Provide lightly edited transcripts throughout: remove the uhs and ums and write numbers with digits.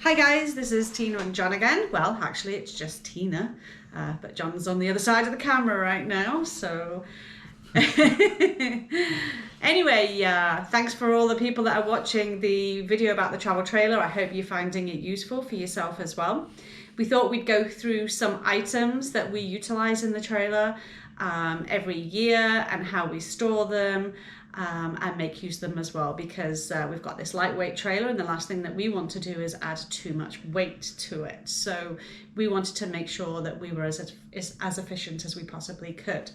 Hi guys, this is Tina and John again. Well, actually it's just Tina, but John's on the other side of the camera right now, so... Anyway, thanks for all the people that are watching the video about the travel trailer. I hope you're finding it useful for yourself as well. We thought we'd go through some items that we utilize in the trailer every year and how we store them. And make use of them as well, because we've got this lightweight trailer and the last thing that we want to do is add too much weight to it. So we wanted to make sure that we were as efficient as we possibly could.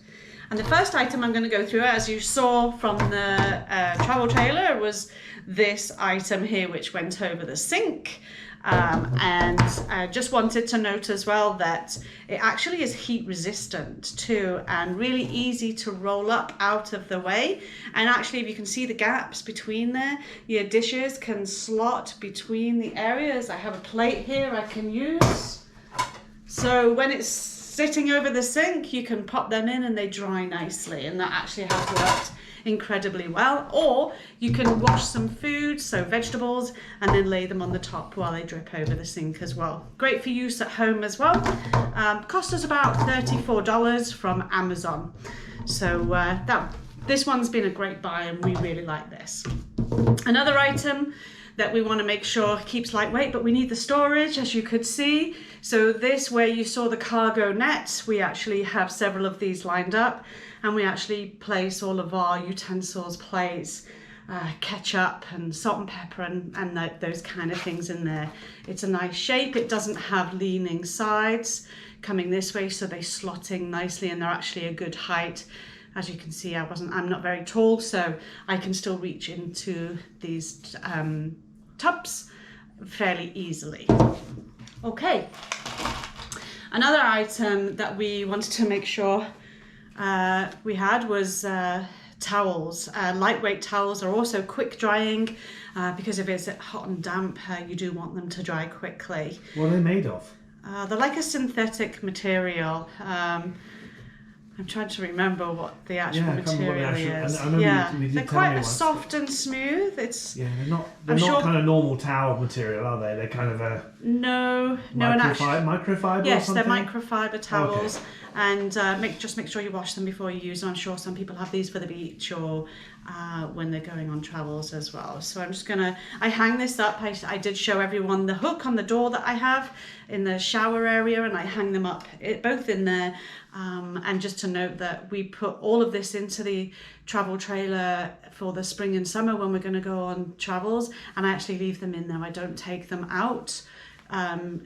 And the first item I'm going to go through, as you saw from the travel trailer, was this item here which went over the sink. And I just wanted to note as well that it actually is heat resistant too, and really easy to roll up out of the way. And actually, if you can see the gaps between there, your dishes can slot between the areas. I have a plate here I can use. So when it's sitting over the sink, you can pop them in and they dry nicely, and that actually has worked incredibly well. Or you can wash some food, so vegetables, and then lay them on the top while they drip over the sink as well. Great for use at home as well. Cost us about $34 from Amazon. So this one's been a great buy and we really like this. Another item that we want to make sure keeps lightweight, but we need the storage, as you could see. So this, where you saw the cargo net, we actually have several of these lined up, and we actually place all of our utensils, plates, ketchup and salt and pepper and those kind of things in there. It's a nice shape. It doesn't have leaning sides coming this way, so they slot in nicely, and they're actually a good height. As you can see, I'm not very tall, so I can still reach into these tubs fairly easily. Okay, another item that we wanted to make sure we had was towels. Lightweight towels are also quick drying, because if it's hot and damp, you do want them to dry quickly. What are they made of? They're like a synthetic material. I'm trying to remember what the actual material is. They're quite soft and smooth. They're not kind of normal towel material, are they? They're kind of a microfiber. Yes, or they're microfiber towels. Okay. And just make sure you wash them before you use them. I'm sure some people have these for the beach or when they're going on travels as well. So I hang this up. I did show everyone the hook on the door that I have in the shower area, and I hang them up both in there. And just to note that we put all of this into the travel trailer for the spring and summer when we're going to go on travels, and I actually leave them in there. I don't take them out.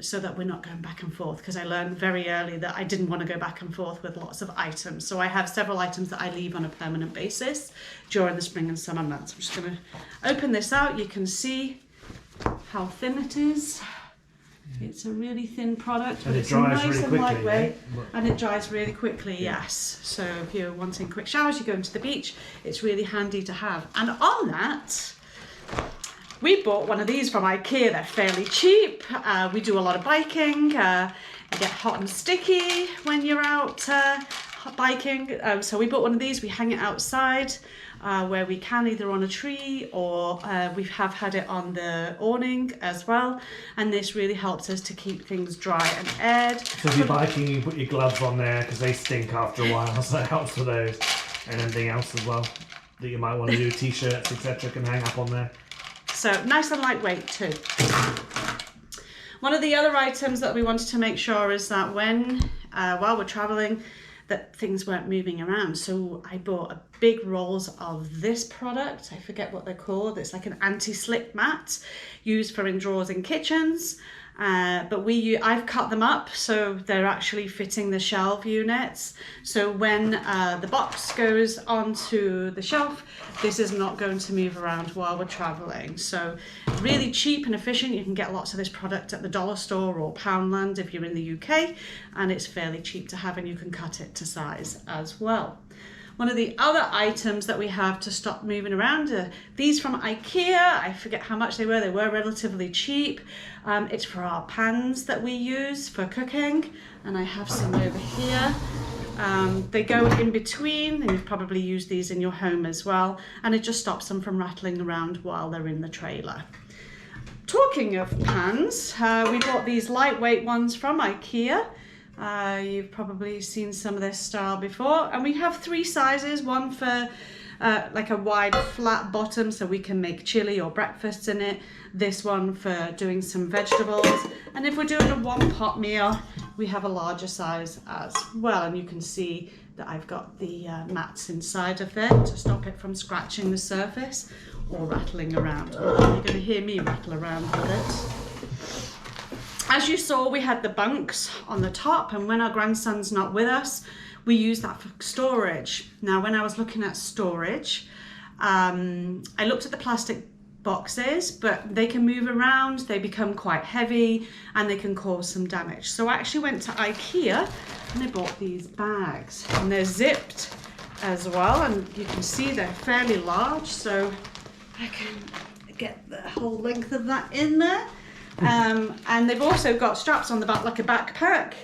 So that we're not going back and forth, because I learned very early that I didn't want to go back and forth with lots of items. So I have several items that I leave on a permanent basis during the spring and summer months. I'm just going to open this out. You can see how thin it is. It's a really thin product, but it's nice really and lightweight, and it dries really quickly, yes. So if you're wanting quick showers, you go into the beach, it's really handy to have. And on that, we bought one of these from IKEA. They're fairly cheap. We do a lot of biking. You get hot and sticky when you're out biking. So we bought one of these. We hang it outside where we can, either on a tree or we have had it on the awning as well. And this really helps us to keep things dry and aired. So if you're biking, you put your gloves on there because they stink after a while. So it helps with those. And anything else as well that you might want to do. T-shirts, etc. can hang up on there. So nice and lightweight too. One of the other items that we wanted to make sure is that while we're traveling, that things weren't moving around. So I bought big rolls of this product. I forget what they're called. It's like an anti-slip mat used for in drawers in kitchens. But I've cut them up so they're actually fitting the shelf units. So when the box goes onto the shelf, this is not going to move around while we're traveling. So really cheap and efficient. You can get lots of this product at the dollar store or Poundland if you're in the UK, and it's fairly cheap to have, and you can cut it to size as well. One of the other items that we have to stop moving around are these from IKEA. I forget how much they were. They were relatively cheap. It's for our pans that we use for cooking, and I have some over here. They go in between, and you've probably used these in your home as well, and it just stops them from rattling around while they're in the trailer. Talking of pans, we bought these lightweight ones from IKEA. You've probably seen some of this style before, and we have 3 sizes, one for like a wide flat bottom so we can make chili or breakfast in it, this one for doing some vegetables, and if we're doing a 1-pot meal we have a larger size as well. And you can see that I've got the mats inside of there to stop it from scratching the surface or rattling around. You're going to hear me rattle around with it. As you saw, we had the bunks on the top, and when our grandson's not with us, we use that for storage. Now, when I was looking at storage, I looked at the plastic boxes, but they can move around, they become quite heavy, and they can cause some damage. So I actually went to IKEA and I bought these bags, and they're zipped as well, and you can see they're fairly large, so I can get the whole length of that in there. And they've also got straps on the back like a backpack,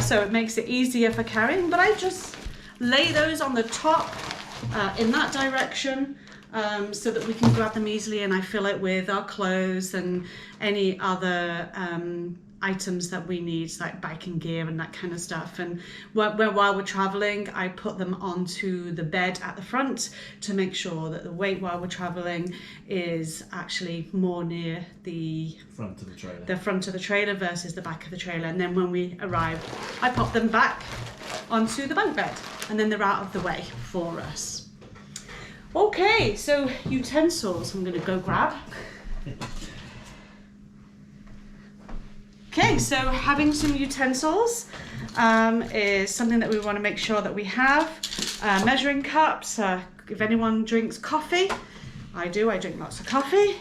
so it makes it easier for carrying. But I just lay those on the top in that direction so that we can grab them easily, and I fill it with our clothes and any other items that we need, like biking gear and that kind of stuff. And while we're traveling, I put them onto the bed at the front to make sure that the weight while we're traveling is actually more near the front of the trailer. The front of the trailer versus the back of the trailer. And then when we arrive, I pop them back onto the bunk bed, and then they're out of the way for us. Okay, so utensils I'm going to go grab. Okay, so having some utensils is something that we want to make sure that we have. Measuring cups, if anyone drinks coffee, I do, I drink lots of coffee.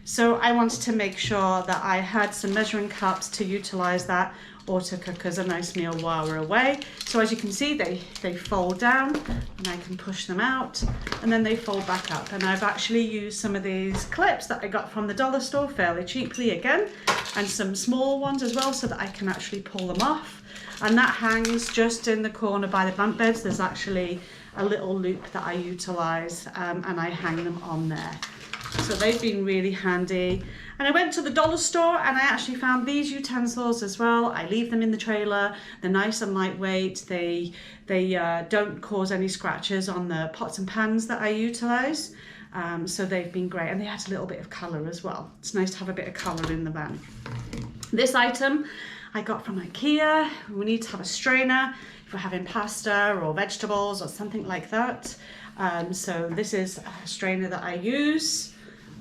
So I wanted to make sure that I had some measuring cups to utilize that, or to cook as a nice meal while we're away. So as you can see, they fold down, and I can push them out, and then they fold back up. And I've actually used some of these clips that I got from the dollar store fairly cheaply again, and some small ones as well, so that I can actually pull them off. And that hangs just in the corner by the bunk beds. There's actually a little loop that I utilize, and I hang them on there. So they've been really handy. And I went to the dollar store and I actually found these utensils as well. I leave them in the trailer. They're nice and lightweight. They don't cause any scratches on the pots and pans that I utilize. So they've been great, and they add a little bit of colour as well. It's nice to have a bit of colour in the van. This item I got from IKEA. We need to have a strainer if we're having pasta or vegetables or something like that. So this is a strainer that I use,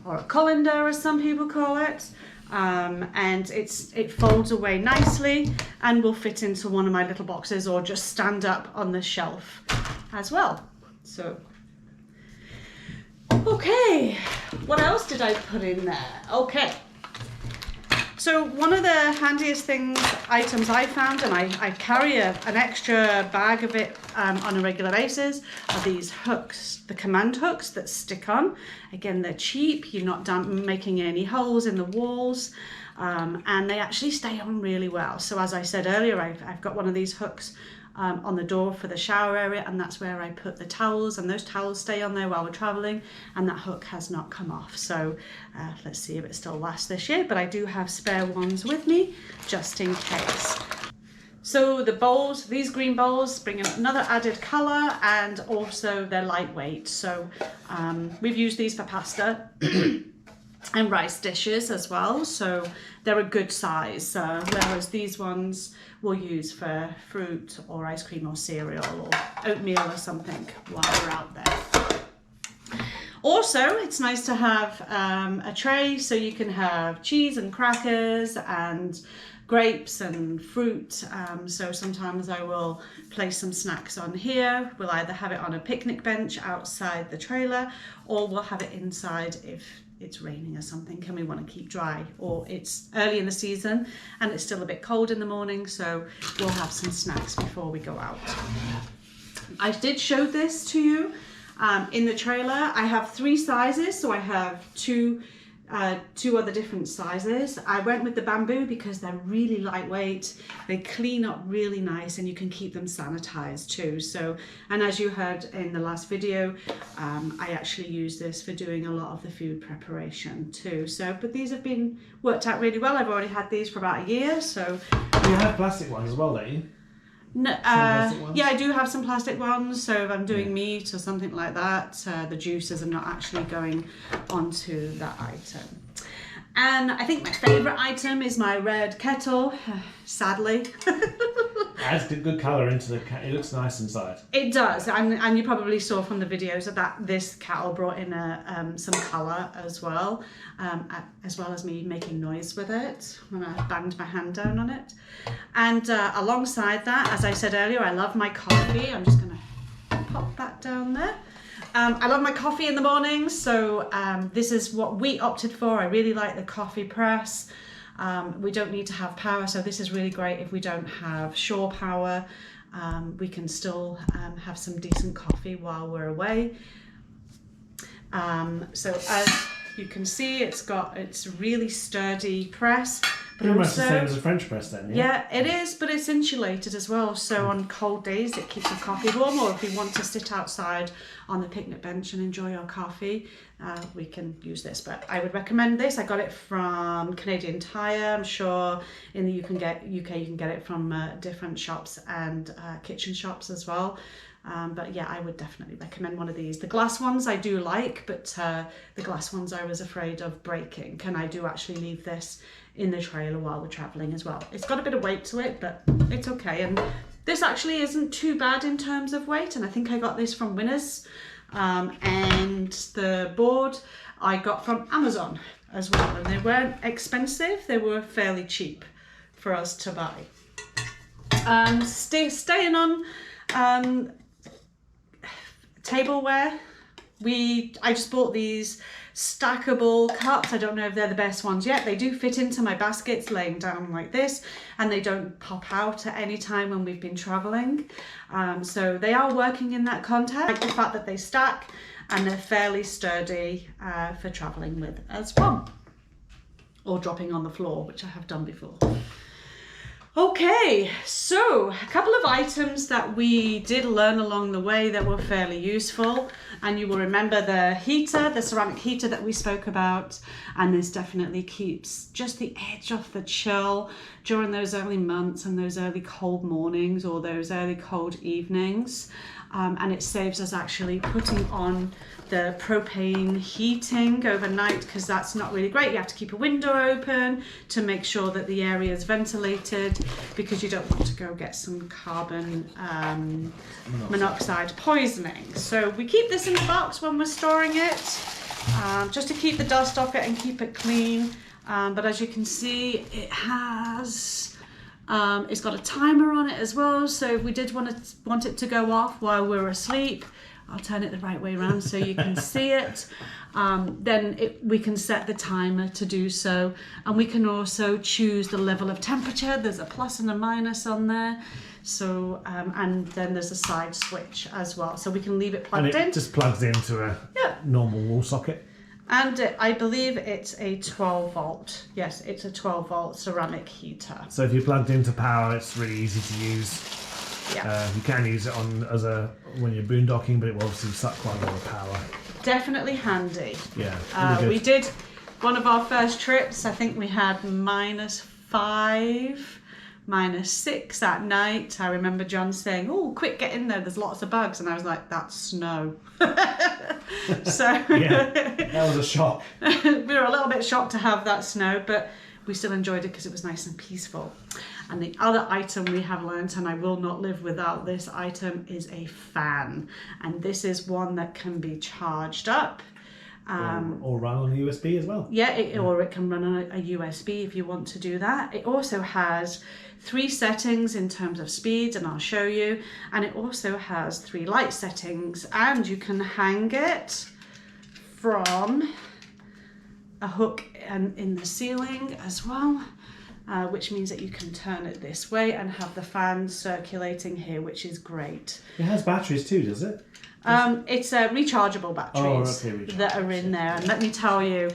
or a colander as some people call it, and it folds away nicely and will fit into one of my little boxes or just stand up on the shelf as well. So okay, what else did I put in there? Okay, so one of the handiest items I found, and I carry an extra bag of it on a regular basis, are these hooks, the command hooks that stick on. Again, they're cheap, you're not making any holes in the walls, and they actually stay on really well. So as I said earlier, I've got one of these hooks on the door for the shower area, and that's where I put the towels, and those towels stay on there while we're traveling, and that hook has not come off. So let's see if it still lasts this year, but I do have spare ones with me just in case. So the bowls, these green bowls, bring another added colour, and also they're lightweight. So we've used these for pasta and rice dishes as well, so they're a good size, whereas these ones we'll use for fruit or ice cream or cereal or oatmeal or something while we're out there. Also, it's nice to have a tray so you can have cheese and crackers and grapes and fruit, so sometimes I will place some snacks on here. We'll either have it on a picnic bench outside the trailer, or we'll have it inside if it's raining or something and we want to keep dry, or it's early in the season and it's still a bit cold in the morning, so we'll have some snacks before we go out. I did show this to you in the trailer. I have 3 sizes, so I have 2 2 other different sizes. I went with the bamboo because they're really lightweight, they clean up really nice, and you can keep them sanitized too. So, and as you heard in the last video, I actually use this for doing a lot of the food preparation too. So, but these have been worked out really well. I've already had these for about a year. So you have plastic ones as well, don't you? No, yeah, I do have some plastic ones. So if I'm doing meat or something like that, the juices are not actually going onto that item. And I think my favourite item is my red kettle, sadly. It adds good colour into the it looks nice inside. It does, and you probably saw from the videos that this kettle brought in some colour as well as me making noise with it when I banged my hand down on it. And alongside that, as I said earlier, I love my coffee. I'm just going to pop that down there. I love my coffee in the mornings, so this is what we opted for. I really like the coffee press. We don't need to have power, so this is really great if we don't have shore power. We can still have some decent coffee while we're away. So as you can see, it's really sturdy press. Pretty much the same as a French press then, yeah? Yeah, it is, but it's insulated as well. So on cold days, it keeps your coffee warm, or if we want to sit outside on the picnic bench and enjoy our coffee, we can use this. But I would recommend this. I got it from Canadian Tire. I'm sure in the UK you can get it from different shops and kitchen shops as well. But yeah, I would definitely recommend one of these. The glass ones I do like, but the glass ones I was afraid of breaking. And I do actually leave this in the trailer while we're traveling as well. It's got a bit of weight to it, but it's okay. And this actually isn't too bad in terms of weight. And I think I got this from Winners. And the board I got from Amazon as well. And they weren't expensive. They were fairly cheap for us to buy. Staying on tableware, I just bought these stackable cups. I don't know if they're the best ones yet. They do fit into my baskets laying down like this, and they don't pop out at any time when we've been traveling. So they are working in that context. I like the fact that they stack and they're fairly sturdy for traveling with as well, or dropping on the floor, which I have done before. Okay, so a couple of items that we did learn along the way that were fairly useful, and you will remember the heater, the ceramic heater that we spoke about, and this definitely keeps just the edge off the chill during those early months and those early cold mornings or those early cold evenings. And it saves us actually putting on the propane heating overnight, because that's not really great. You have to keep a window open to make sure that the area is ventilated, because you don't want to go get some carbon monoxide poisoning. So we keep this in the box when we're storing it, just to keep the dust off it and keep it clean. But as you can see, it has it's got a timer on it as well, so if we did want it to go off while we're asleep, I'll turn it the right way around so you can see it, then we can set the timer to do so. And we can also choose the level of temperature. There's a plus and a minus on there. So and then there's a side switch as well, so we can leave it plugged in. And it just plugs into a normal wall socket. And I believe it's a 12 volt. Yes, it's a 12 volt ceramic heater. So if you're plugged into power, it's really easy to use. Yeah. You can use it when you're boondocking, but it will obviously suck quite a lot of power. Definitely handy. Yeah. Really we did one of our first trips. I think we had -5, -6 at night. I remember John saying, "Oh, quick, get in there. There's lots of bugs," and I was like, "That's snow." So yeah, that was a shock. We were a little bit shocked to have that snow, but we still enjoyed it because it was nice and peaceful. And the other item we have learnt, and I will not live without this item, is a fan. And this is one that can be charged up. Or run on a USB as well. Yeah, or it can run on a USB if you want to do that. It also has 3 settings in terms of speed, and I'll show you. And it also has 3 light settings, and you can hang it from a hook in the ceiling as well. Which means that you can turn it this way and have the fan circulating here, which is great. It has batteries too, does it? It's rechargeable batteries that are in there, and let me tell you,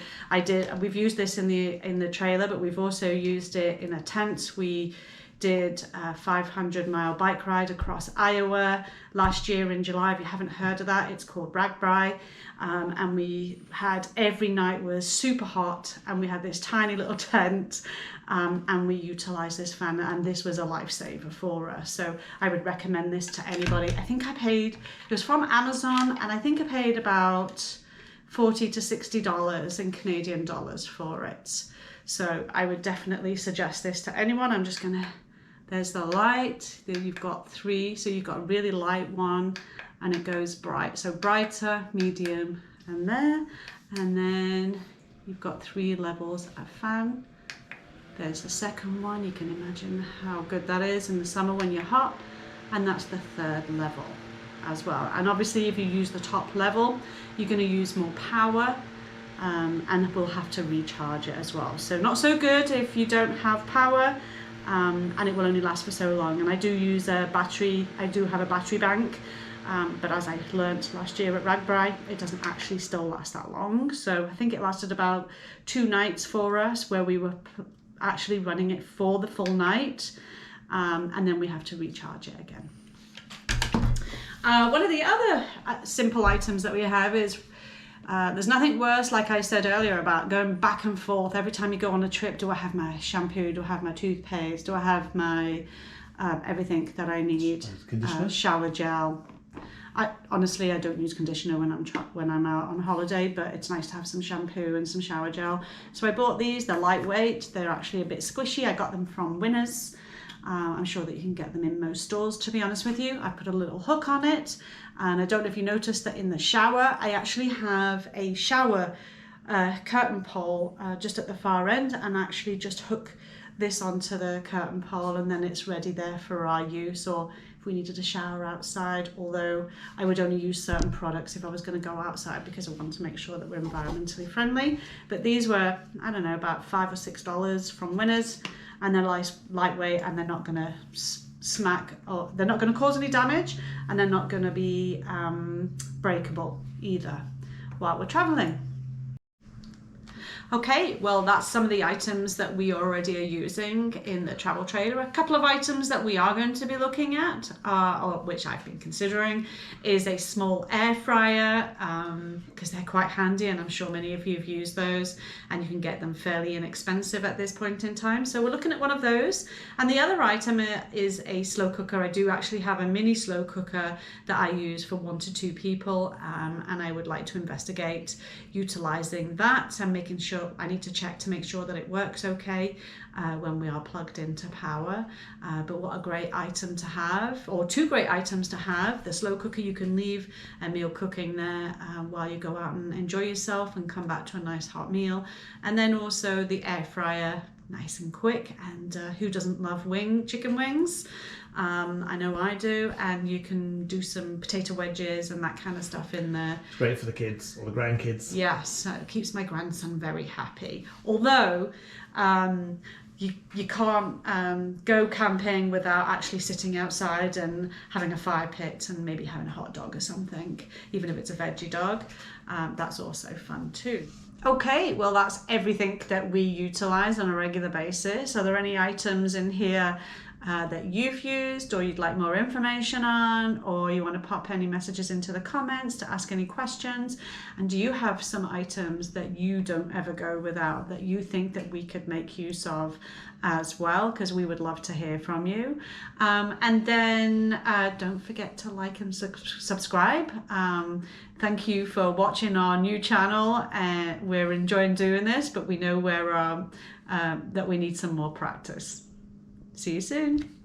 we've used this in the trailer, but we've also used it in a tent. We did a 500-mile bike ride across Iowa last year in July. If you haven't heard of that, it's called Ragbri. And we had, every night was super hot, and we had this tiny little tent, and we utilized this fan, and this was a lifesaver for us. So I would recommend this to anybody. I think it was from Amazon, and I think I paid about $40 to $60 in Canadian dollars for it. So I would definitely suggest this to anyone. I'm just gonna, there's the light, then you've got 3, so you've got a really light one, and it goes bright. So brighter, medium, and there. And then you've got 3 levels of fan. There's the second one. You can imagine how good that is in the summer when you're hot. And that's the 3rd level as well. And obviously if you use the top level, you're gonna use more power, and we'll have to recharge it as well. So not so good if you don't have power, and it will only last for so long. And I do use a battery, I do have a battery bank, but as I learnt last year at Ragbri, it doesn't actually still last that long. So I think it lasted about 2 nights for us, where we were actually running it for the full night, and then we have to recharge it again. One of the other simple items that we have is, there's nothing worse, like I said earlier, about going back and forth every time you go on a trip. Do I have my shampoo? Do I have my toothpaste? Do I have my everything that I need? Shower gel. Honestly, I don't use conditioner when I'm out on holiday, but it's nice to have some shampoo and some shower gel. So I bought these. They're lightweight. They're actually a bit squishy. I got them from Winners. I'm sure that you can get them in most stores, to be honest with you. I put a little hook on it, and I don't know if you noticed that in the shower, I actually have a shower curtain pole just at the far end, and actually just hook this onto the curtain pole, and then it's ready there for our use, or if we needed a shower outside, although I would only use certain products if I was going to go outside, because I want to make sure that we're environmentally friendly. But these were, I don't know, about $5 or $6 from Winners, and they're lightweight, and they're not going to smack, or they're not going to cause any damage, and they're not going to be breakable either while we're traveling. Okay, well, that's some of the items that we already are using in the travel trailer. A couple of items that we are going to be looking at, or which I've been considering, is a small air fryer, because they're quite handy, and I'm sure many of you have used those, and you can get them fairly inexpensive at this point in time. So we're looking at one of those. And the other item is a slow cooker. I do actually have a mini slow cooker that I use for 1 to 2 people, and I would like to investigate utilizing that and making sure, I need to check to make sure that it works okay when we are plugged into power. But what a great item to have, or 2 great items to have. The slow cooker, you can leave a meal cooking there while you go out and enjoy yourself and come back to a nice hot meal. And then also the air fryer, nice and quick, and who doesn't love chicken wings? I know I do, and you can do some potato wedges and that kind of stuff in there. It's great for the kids or the grandkids. Yes, it keeps my grandson very happy. Although you can't go camping without actually sitting outside and having a fire pit and maybe having a hot dog or something, even if it's a veggie dog. That's also fun too. Okay, well, that's everything that we utilize on a regular basis. Are there any items in here that you've used, or you'd like more information on, or you want to pop any messages into the comments to ask any questions? And do you have some items that you don't ever go without that you think that we could make use of as well? Because we would love to hear from you. And then don't forget to like and subscribe. Thank you for watching our new channel. We're enjoying doing this, but we know that we need some more practice. See you soon.